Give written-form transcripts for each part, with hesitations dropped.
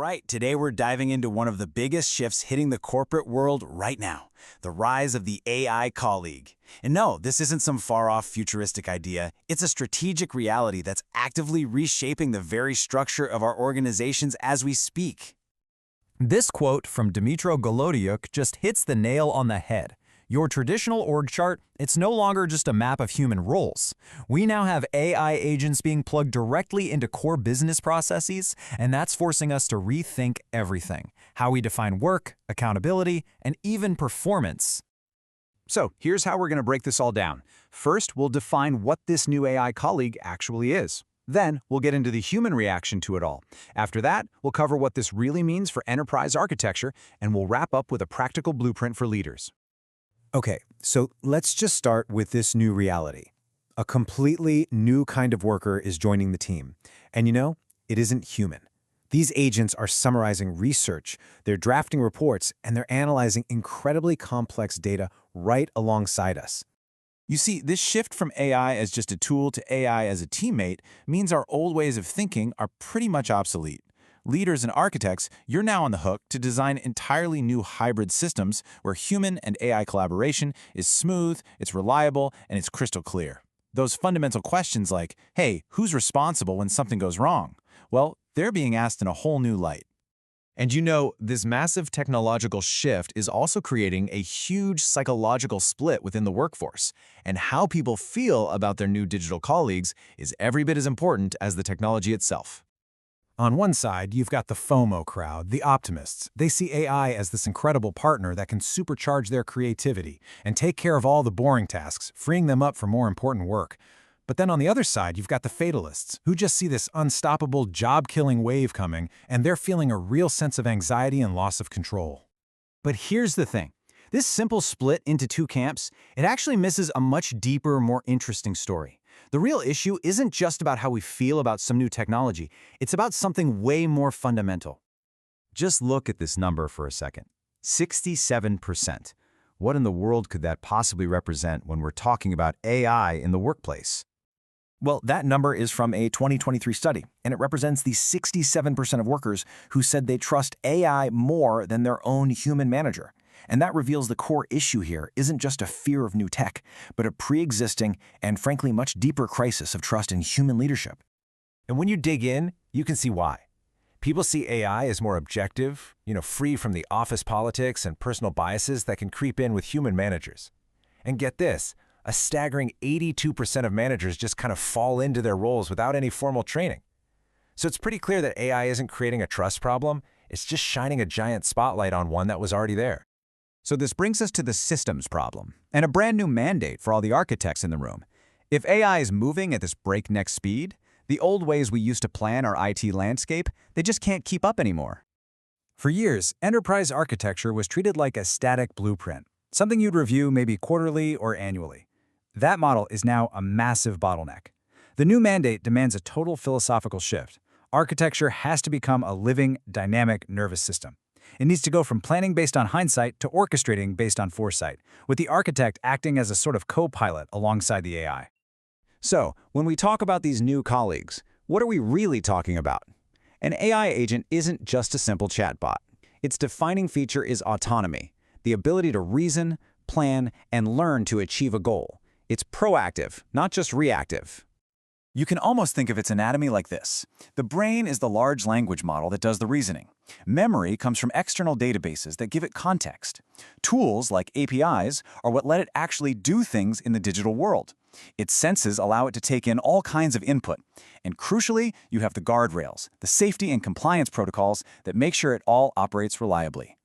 right, today we're diving into one of the biggest shifts hitting the corporate world right now, the rise of the AI colleague. And no, this isn't some far-off futuristic idea. It's a strategic reality that's actively reshaping the very structure of our organizations as we speak. This quote from Dmytro Golodyuk just hits the nail on the head. Your traditional org chart, it's no longer just a map of human roles. We now have AI agents being plugged directly into core business processes, and that's forcing us to rethink everything: how we define work, accountability, and even performance. So here's how we're going to break this all down. First, we'll define what this new AI colleague actually is. Then, we'll get into the human reaction to it all. After that, we'll cover what this really means for enterprise architecture, and we'll wrap up with a practical blueprint for leaders. Okay, so let's just start with this new reality. A completely new kind of worker is joining the team. And you know, it isn't human. These agents are summarizing research, they're drafting reports, and they're analyzing incredibly complex data right alongside us. You see, this shift from AI as just a tool to AI as a teammate means our old ways of thinking are pretty much obsolete. Leaders and architects, you're now on the hook to design entirely new hybrid systems where human and AI collaboration is smooth, it's reliable, and it's crystal clear. Those fundamental questions like, hey, who's responsible when something goes wrong? Well, they're being asked in a whole new light. And you know, this massive technological shift is also creating a huge psychological split within the workforce. And how people feel about their new digital colleagues is every bit as important as the technology itself. On one side, you've got the FOMO crowd, the optimists. They see AI as this incredible partner that can supercharge their creativity and take care of all the boring tasks, freeing them up for more important work. But then on the other side, you've got the fatalists, who just see this unstoppable job-killing wave coming, and they're feeling a real sense of anxiety and loss of control. But here's the thing. This simple split into two camps, it actually misses a much deeper, more interesting story. The real issue isn't just about how we feel about some new technology. It's about something way more fundamental. Just look at this number for a second. 67%. What in the world could that possibly represent when we're talking about AI in the workplace? Well, that number is from a 2023 study, and it represents the 67% of workers who said they trust AI more than their own human manager. And that reveals the core issue here isn't just a fear of new tech, but a pre-existing and frankly much deeper crisis of trust in human leadership. And when you dig in, you can see why. People see AI as more objective, free from the office politics and personal biases that can creep in with human managers. And get this, a staggering 82% of managers just kind of fall into their roles without any formal training. So it's pretty clear that AI isn't creating a trust problem, it's just shining a giant spotlight on one that was already there. So this brings us to the systems problem, and a brand new mandate for all the architects in the room. If AI is moving at this breakneck speed, the old ways we used to plan our IT landscape, they just can't keep up anymore. For years, enterprise architecture was treated like a static blueprint, something you'd review maybe quarterly or annually. That model is now a massive bottleneck. The new mandate demands a total philosophical shift. Architecture has to become a living, dynamic nervous system. It needs to go from planning based on hindsight to orchestrating based on foresight, with the architect acting as a sort of co-pilot alongside the AI. So, when we talk about these new colleagues, what are we really talking about? An AI agent isn't just a simple chatbot. Its defining feature is autonomy, the ability to reason, plan, and learn to achieve a goal. It's proactive, not just reactive. You can almost think of its anatomy like this. The brain is the large language model that does the reasoning. Memory comes from external databases that give it context. Tools, like APIs, are what let it actually do things in the digital world. Its senses allow it to take in all kinds of input. And crucially, you have the guardrails, the safety and compliance protocols that make sure it all operates reliably.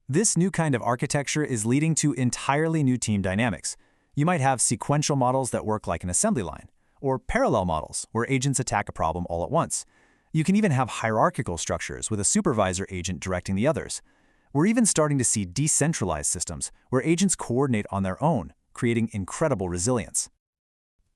This new kind of architecture is leading to entirely new team dynamics. You might have sequential models that work like an assembly line, or parallel models, where agents attack a problem all at once. You can even have hierarchical structures with a supervisor agent directing the others. We're even starting to see decentralized systems, where agents coordinate on their own, creating incredible resilience.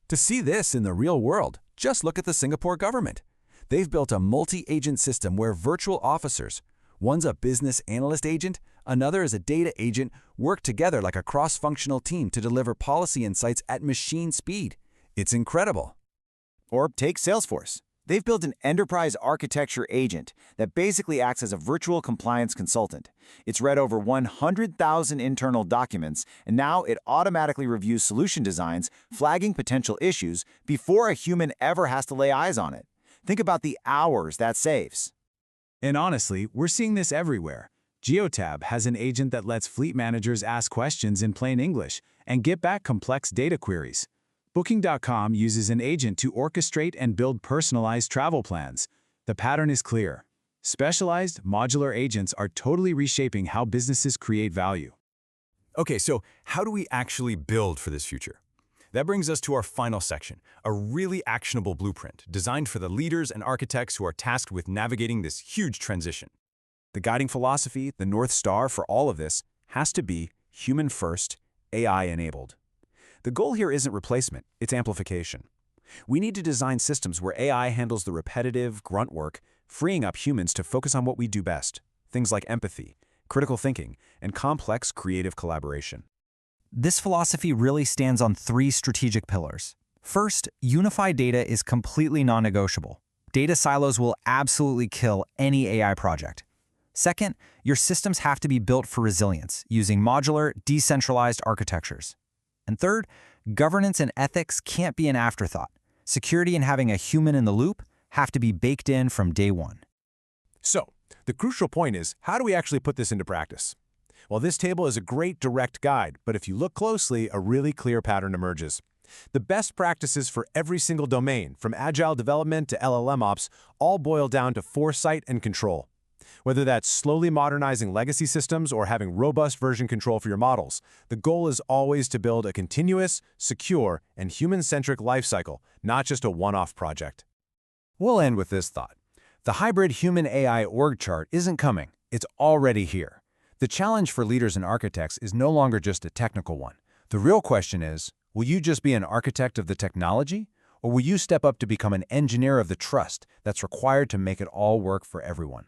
To see this in the real world, just look at the Singapore government. They've built a multi-agent system where virtual officers, one's a business analyst agent, another is a data agent, work together like a cross-functional team to deliver policy insights at machine speed. It's incredible. Or take Salesforce. They've built an enterprise architecture agent that basically acts as a virtual compliance consultant. It's read over 100,000 internal documents, and now it automatically reviews solution designs, flagging potential issues before a human ever has to lay eyes on it. Think about the hours that saves. And honestly, we're seeing this everywhere. Geotab has an agent that lets fleet managers ask questions in plain English and get back complex data queries. Booking.com uses an agent to orchestrate and build personalized travel plans. The pattern is clear. Specialized, modular agents are totally reshaping how businesses create value. Okay, so how do we actually build for this future? That brings us to our final section, a really actionable blueprint designed for the leaders and architects who are tasked with navigating this huge transition. The guiding philosophy, the North Star for all of this, has to be human-first, AI-enabled. The goal here isn't replacement, it's amplification. We need to design systems where AI handles the repetitive, grunt work, freeing up humans to focus on what we do best, things like empathy, critical thinking, and complex creative collaboration. This philosophy really stands on three strategic pillars. First, unified data is completely non-negotiable. Data silos will absolutely kill any AI project. Second, your systems have to be built for resilience, using modular, decentralized architectures. And third, governance and ethics can't be an afterthought. Security and having a human in the loop have to be baked in from day one. So, the crucial point is, how do we actually put this into practice? Well, this table is a great direct guide, but if you look closely, a really clear pattern emerges. The best practices for every single domain, from agile development to LLM ops, all boil down to foresight and control. Whether that's slowly modernizing legacy systems or having robust version control for your models, the goal is always to build a continuous, secure, and human-centric lifecycle, not just a one-off project. We'll end with this thought. The hybrid human-AI org chart isn't coming. It's already here. The challenge for leaders and architects is no longer just a technical one. The real question is, will you just be an architect of the technology, or will you step up to become an engineer of the trust that's required to make it all work for everyone?